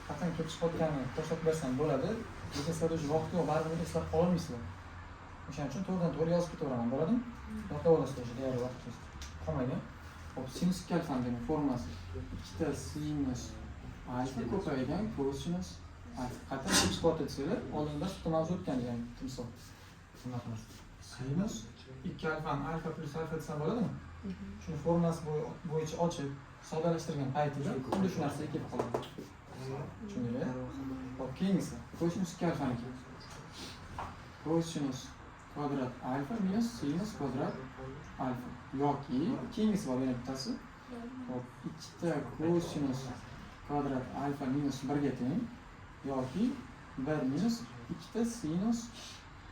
qachon kelib chiqayotganini ko'rsatib bersam bo'ladi. Lekin sizlar o'sha vaqtni baribir eslab qololmaysizlar. O'shaning uchun to'g'ridan to'g'ri yozib ketaveraman, bo'ladimi? Yodlab olasizlar o'sha deyarli vaqtingiz qolmagan. Hop, sinus ikki alfaning formulasi. Ikkita sinus alfa ko'paygan kosinus alfa. Qachon kelib chiqayotganlar, oldinda shu mavzu o'tgan degan timsol. Shunday qilamiz. Sinus 2 alfani alfa plus alfa desam bo'ladimi? Shuni formulasi bo'yicha ochib, soddalashtirgan paytida xuddi shu narsaga kelib qoladi. Tushundingizmi? Hop, keyingisi kosinus 2 alfaniki. Kosinus kvadrat alfa minus sinus kvadrat alfa. Yoki keyingisi bor yana bittasi. Hop, ikkita kosinus kvadrat alfa minus 1 ga teng yoki 1 minus ikkita sinus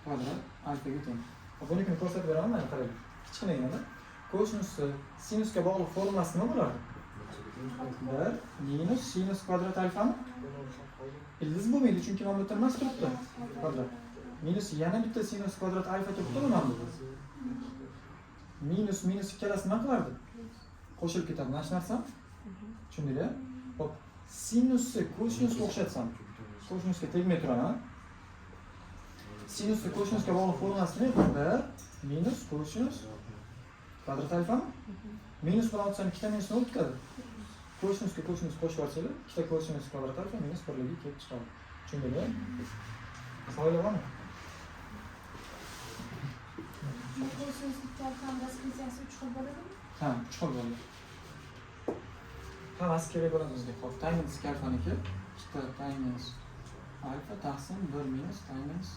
kvadrat alfa ga teng. Bunikini ko'rsatib beraman, mana qarang. Kichkinagina. Kosinusni sinusga bog'liq formulasi nima bo'ladi? 1 minus sinus kvadrat alfami? Ildiz bo'lmaydi, chunki mana bu yerda emas turibdi. Kvadrat. Minus yana bitta sinus kvadrat alfa turibdi mana bu. Minus minus ikkalasi nima qilardi? Qo'shilib ketadi. Mana shu narsa. Tushundingizmi? Hop, sinusni kosinusga o'xshatsam, kosinusga tegmay turaman. Sinusni kosinusga bog'liq formulasi nima? 1 minus kosinus kvadrat alfa. Minus bilan o'tsam ikkita minus nima o'tkazadi? Kosinusga kosinus qo'shib yuborsangiz, ikkita kosinus kvadrat alfa minus 1 ga kelib chiqadi. Tushundingizmi? Savol bormi? Kosinus ikki alfani raspetsiyasi 3 xil bo'ladimi? Ha, 3 xil bo'ladi. Hammasi kerak bo'ladi bizga. Hop, tangens ikki alfaniki, ikkita tangens alfa taqsim 1 minus tangens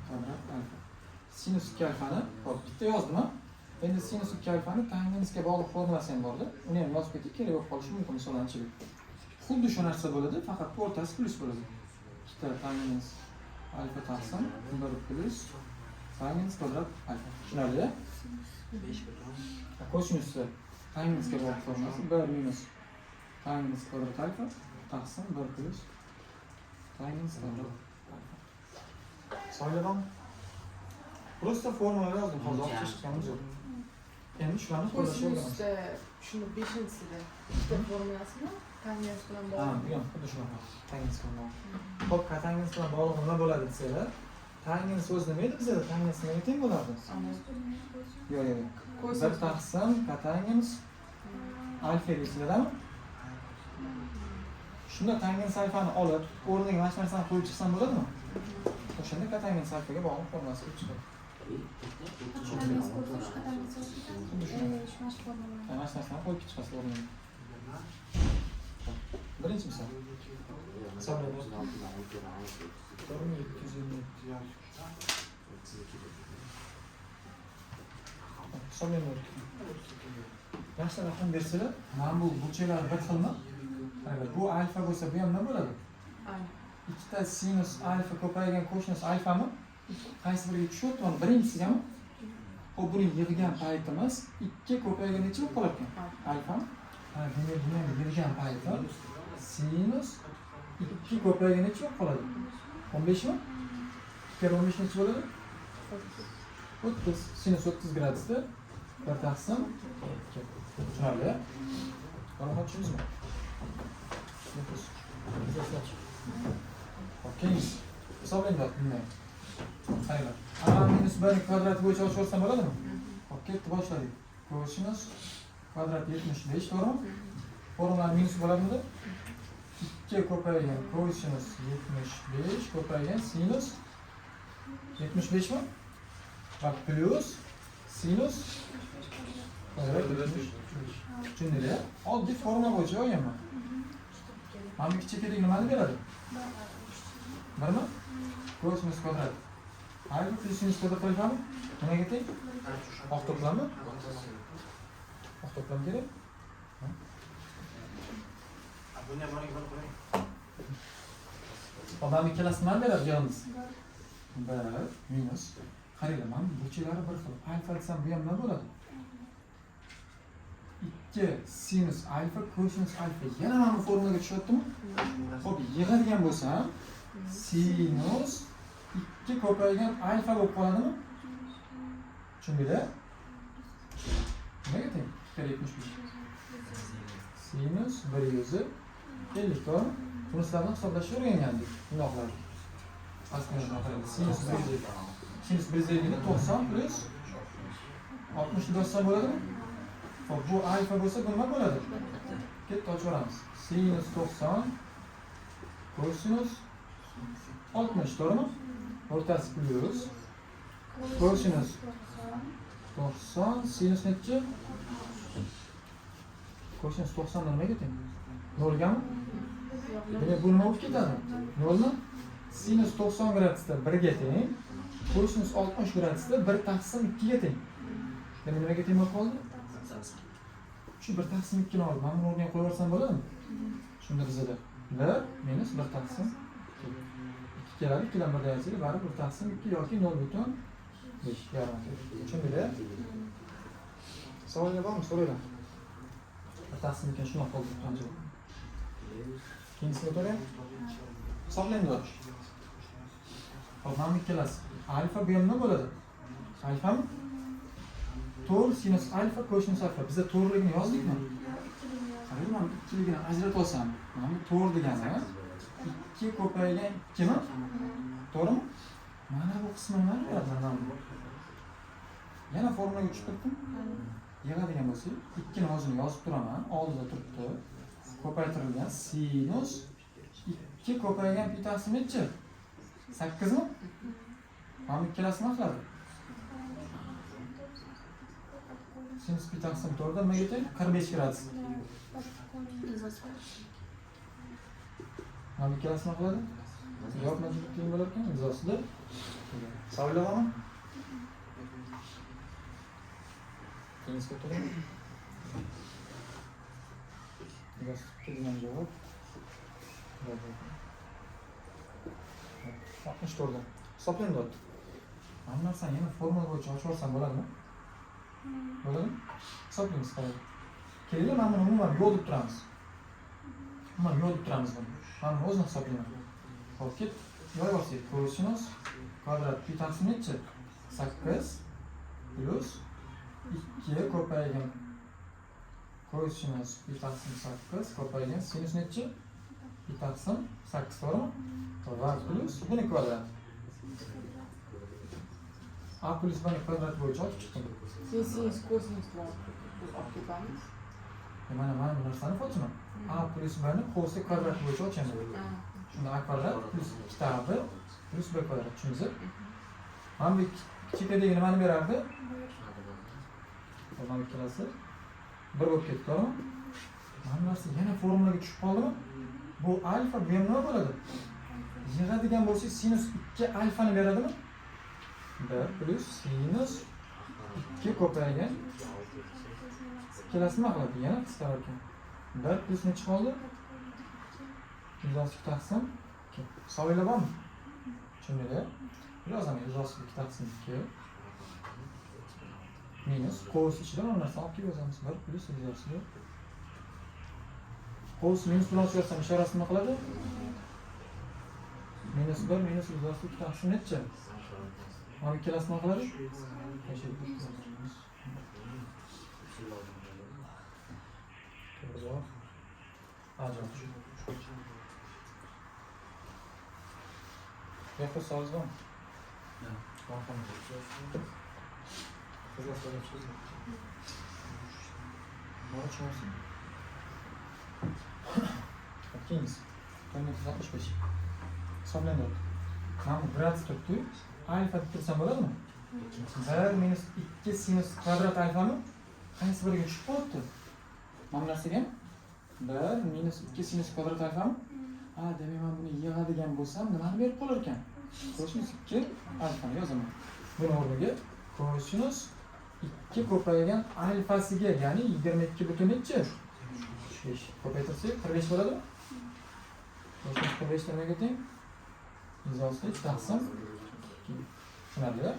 kvadrat alfa. Sinus 2 alfani, hop, bitta yozdim-a. Endi sinus 2 alfani tangensga bog'liq formulasi ham bor-da. Uni ham yozib ketdik, kerak bo'lib qolishi mumkin misolanchilik. Xuddi shu narsa bo'ladi, faqat o'rtasi plus bo'ladi. Ikkita tangens alfa taqsim 1 plus tangens kvadrat alfa. Tushunarli-a? Kosinusni tangensga bog'liq formulasi 1 minus tangens kvadrat alfa taqsim 1 plus tangens kvadrat alfa. Savol Просто formula yozdim, hozir olib chiqishimiz yo'q. Endi shularni qo'llashga o'rganamiz. Shuni 5-sida ikkita formulasini tangens bilan Ha, bog'lab. bu ham xuddi shunaqa. Tangens bilan bog'liq. Xo'p, tangens bilan bog'liq nima bo'ladi desanglar, tangens o'zi nima edi bizda? Tangens nimaga teng bo'lardi? Yo'q, yo'q. Bir taqsim tangens alfa deysizlarmi? Shunda tangens alfani olib, o'rniga mana shu narsani qo'yib chiqsam bo'ladimi? O'shanda tangens alfaga bog'liq formulasi kelib chiqadi. Tangens kosinus tangens Xuddi shu. shunaqa formula. Mana shu narsani qo'yib chiqasiz o'rniga. Birinchi misol. Hisoblaymiz. 4727 yosh. Hisoblaymiz. Yaxshi raqam bersalar, mana bu burchaklar bir xilmi? Agar bu alfa bo'lsa, bu ham nima bo'ladi? Ikkita sinus alfa ko'paygan kosinus alfami? Qaysi biriga tushyapti? Mana birinchisigami? Xo'p, buni yig'gan paytimiz 2 ko'paygan necha bo'lib qolar ekan? Alfa. Ha, demak, buni yig'gan payti sinus 2 ko'paygan necha bo'lib qoladi? 15 mi? 2 kere 15 necha bo'ladi? 30. Sinus 30 gradusda bir taqsim 2. Tushunarli? Mana tushundingizmi? Okey. Hisoblaymiz bunday. Qaranglar. A minus 1 kvadrat bo'yicha ochib bo'ladimi? Hop, ketdi, boshladik. Kosinus kvadrat 75, to'g'rimi? Formula minus bo'ladimi? 2 ko'paygan kosinus 75 ko'paygan sinus 75 mi? Va plus sinus kvadrat 75. Tushundingizmi? Oddiy formula bo'yicha yozganman. Mana bu kichik kedagi nimani beradi? 1 mi? Kosinus kvadrat alfa plus sinus kvadrat alfami? Nimaga teng? Oq to'plammi? Oq to'plam kerak. Buni ham o'rniga qo'ying. Mana ikkalasini nima beradi yalnız? 1 minus. Qaranglar, mana burchaklari bir xil. Alfa desam bu ham nima bo'ladi? 2 sinus alfa kosinus alfa. Yana mana bu formulaga tushyaptimi? Xo'p, yig'adigan bo'lsam, sinus 2 ko'paygan alfa bo'lib qoladimi? Tushundingizmi? Nimaga teng? 2 kere 75. Sinus 150 to'g'rimi? Bunisilarni hisoblashga o'rgangandik. Bundoqlarni. Aslida sinus 150 90 plus 60 yozsa bo'ladimi? Xo'p, bu alfa bo'lsa bu nima bo'ladi? Ketdi ochaveramiz. Sinus 90 kosinus 60, to'g'rimi? O'rtasi plus kosinus 90 sinus nechi? Kosinus 90 nimaga teng? 0 gami? Demak, bu nima bo'lib ketadi? 0 mi? Sinus 90 gradusda 1 ga teng, kosinus 60 gradusda 1 taqsim 2 ga teng. Demak, nimaga teng bo'lib qoldi? Shu 1 taqsim 2 ni olib, mana buni o'rniga qo'yib yuborsam bo'ladimi? Shunda bizda 1 minus 1 taqsim 2 keladi. 2 dan 1 yozsak, baribir 1 taqsim 2 yoki 0.5 yarim. Tushundinglar? Savollar bormi? So'ranglar. 1 taqsim 2 shuni qoldi qancha? Ikkinchisiga o'taylik. Hisoblaymiz. Hop, mana bu ikkalasi. Alfa bu ham nima bo'ladi? Alfami? To'g'ri, sinus alfa, kosinus alfa. Bizda to'g'riligini yozdikmi? Qarang, mana ikkiligini ajratib olsam, mana bu to'g'ri degani 2 ko'paygan 2 mi? To'g'rimi? Mana bu qismi nima beradi? Mana bu. Yana formulaga tushib ketdim. Yig'adigan bo'lsak, 2 ni o'zini yozib turaman. Oldida turibdi. Ko'paytirilgan sinus 2 ko'paygan pi taqsim nechi? 8 mi? Mana bu ikkalasi nima qiladi? Sinus pi taqsim 4 dan nimaga teng? 45 gradus. Mana bu ikkalasi nima qiladi? Javob majburiy teng bo'lar ekan, imzosida. Savollar bormi? Keyingi to'g'ri. Kelgan javob. 64 dan. Hisoblaymiz o'tdi. Mana bu narsani yana formula bo'yicha ochib olsam bo'ladimi? Bo'ladimi? Hisoblaymiz qarang. Kelinglar, mana buni umuman yo'l deb turamiz. Umuman yo'l deb turamiz buni. Mana buni o'zini hisoblayman. Hop, ket. Yoyvorsak, kosinus kvadrat pi taqsim nechi? 8 plus 2 ko'paygan kosinus pi taqsim 8 ko'paygan sinus nechi? Pi taqsim 8, to'g'rimi? Va plus buni kvadrat. A plus buni kvadrat bo'yicha olib chiqdim. Sinus kosinus bilan olib ketamiz. Mana bu narsani fotima. A plus buni qo'si kvadrat bo'yicha ochaman. Shunda a kvadrat plus 2 plus b kvadrat. Tushundingizmi? Mana bu chekadagi nimani berardi? Mana bu ikkalasi 1 bo'lib ketdi, to'g'rimi? Mana bu narsa yana formulaga tushib qoldimi? Bu alfa bu ham nima bo'ladi? Yig'adigan bo'lsak, sinus 2 alfani beradimi? 1 plus sinus 2 ko'paygan ikkalasi nima qiladi? Yana qisqarar ekan. 1 plus nechi qoldi? 102 taqsim 2. Savollar bormi? Tushundinglar? Yozaman, 102 taqsim 2 minus cos ichidan bir narsa olib kelib yozamiz. 1 plus 102. Cos minus bilan yo'rsam ishorasi nima qiladi? Minus 1 minus 102 taqsim nechi? Mana ikkalasi nima qiladi? To'g'ri. Ajab. Yo'q, savol bormi? Ikkinchisi 465. Hisoblanadi. Mana bu gradus turibdi. Alfa deb tursam bo'ladimi? 1 minus 2 sinus kvadrat alfami qaysi biriga tushib qolibdi? Mana bu narsaga 1 minus 2 sinus kvadrat alfami? Ha, demak men buni yig'adigan bo'lsam, nimani berib qolar ekan? Kosinus 2 alfani yozaman. Buni o'rniga kosinus 2 ko'paygan alfasiga, ya'ni 22 butun nechi? 5 ko'paytirsak 45 bo'ladimi? Kosinus 45 nimaga teng? 106 taqsim 2. Tushunarlimi?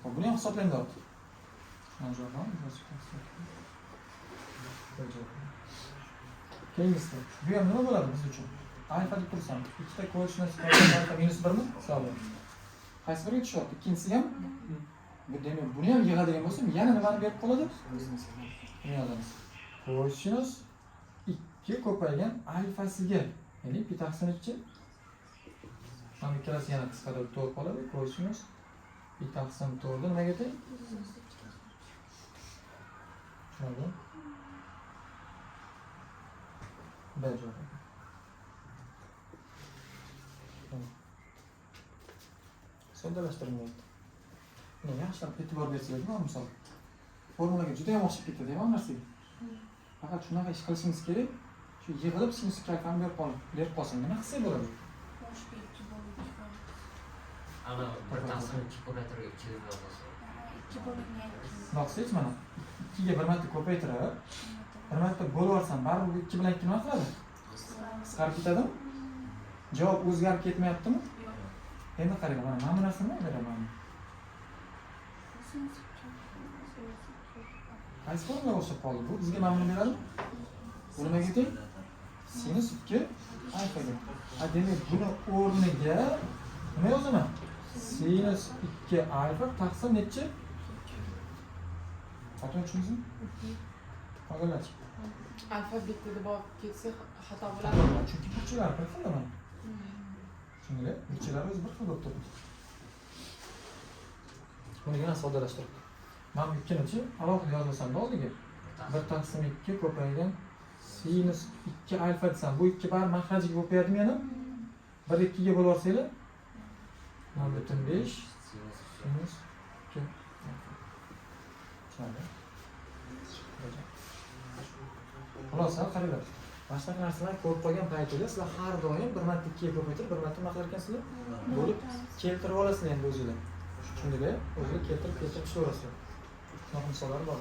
Xo'p, buni ham hisoblaymiz. Mana shu ham keyingisi. Bu ham nima bo'ladi biz uchun? Alfa deb tursam, ikkita kosinus alfa minus 1 mi? Hisoblaymiz. Qaysi biriga tushyapti? Ikkinchisi ham? Bu demak, buni ham yig'adigan bo'lsam, yana nimani berib qoladi? Buni yozamiz. Kosinus 2 ko'paygan alfasiga, ya'ni pi taqsim 2. Mana ikkalasi yana qisqarib 4 qoladi. Ko'rishimiz pi taqsim 4 nimaga teng? Tushunarli? B javob. Soddalashtirilmayapti. Meni yaxshilab e'tibor bersanglar, misol formulaga juda ham oshib ketadi, ham narsaga. Faqat shunaqa ish qilishingiz kerak. Shu yig'ilib sinus kalkam berib qolsin. Nima qilsa bo'ladi? Bosh belgi bo'lib chiqadi. Ana bir taqsim 2 ko'paytirib 2 deb yozasiz. 2 bo'lingan Noqsiz mana 2 ga bir marta ko'paytirib, bir marta bo'lib olsam, baribir 2 bilan 2 nima qiladi? Qisqarib ketadimi? Javob o'zgarib ketmayaptimi? Endi qarang, mana bu narsani beraman. Qaysi formula o'xshab qoldi? Bu bizga mamnun beradimi? Bu nimaga teng? Sinus 2 alfaga. Demak, buni o'rniga nima yozaman? Sinus 2 alfa taqsim nechi? Qattiq tushundingizmi? Qolganlar-chi? Alfa bitta deb olib ketsa xato bo'ladi. Chunki burchlar bir xil mana. Tushundinglar? Burchlar o'zi bir xil bo'lib turibdi. Buni yana soddalashtirib. Mana bu ikkinichi alohida yozmasam oldiga 1 taqsim 2 ko'paygan sinus 2 alfa desam, bu 2 bar maxrajiga ko'payadimi yana? 1 2 ga bo'lib olsanglar 0.5 sinus 2 alfa. Xulosa qaranglar. Mana shunaqa narsalarni ko'rib qolgan paytida sizlar har doim bir marta 2 ga ko'paytirib, bir marta nima qilar ekansizlar? Bo'lib keltirib olasizlar endi o'zingizlar. Tushundinglar? O'zingizlar keltirib ishlaverasizlar. Shunaqa misollar bor.